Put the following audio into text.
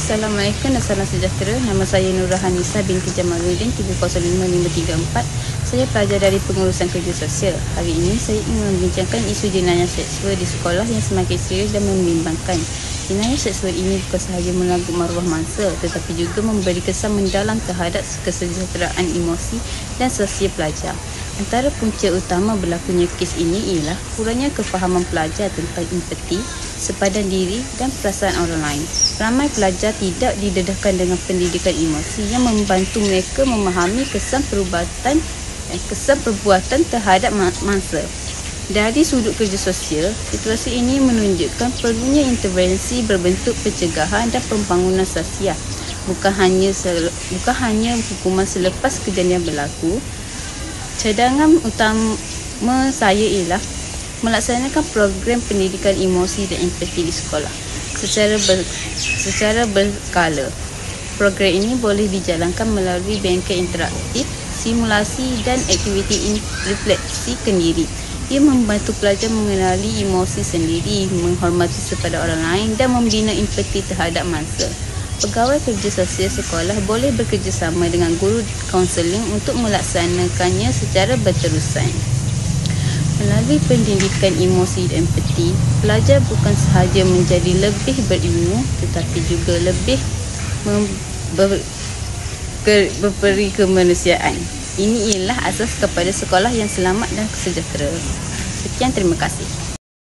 Assalamualaikum dan salam sejahtera. Nama saya Nurah Hanisa binti Jamaluddin 305534. Saya pelajar dari pengurusan kerja sosial. Hari ini saya ingin membincangkan isu jenayah seksual di sekolah yang semakin serius dan membimbangkan. Jenayah seksual ini bukan sahaja melanggar maruah mangsa tetapi juga memberi kesan mendalam terhadap kesejahteraan emosi dan sosial pelajar. Antara punca utama berlakunya kes ini ialah kurangnya kefahaman pelajar tentang empati, sepadan diri dan perasaan orang lain. Ramai pelajar tidak didedahkan dengan pendidikan emosi yang membantu mereka memahami kesan perbuatan terhadap mangsa. Dari sudut kerja sosial, situasi ini menunjukkan perlunya intervensi berbentuk pencegahan dan pembangunan sosial. Bukan hanya hukuman selepas kejadian berlaku. Cadangan utama saya ialah melaksanakan program pendidikan emosi dan empati di sekolah secara berkala. Program ini boleh dijalankan melalui bengkel interaktif, simulasi dan aktiviti refleksi kendiri. Ia membantu pelajar mengenali emosi sendiri, menghormati kepada orang lain dan membina empati terhadap mangsa. Pegawai kerja sosial sekolah boleh bekerjasama dengan guru kaunseling untuk melaksanakannya secara berterusan. Melalui pendidikan emosi dan empati, pelajar bukan sahaja menjadi lebih berilmu tetapi juga lebih berperi kemanusiaan. Ini ialah asas kepada sekolah yang selamat dan sejahtera. Sekian, terima kasih.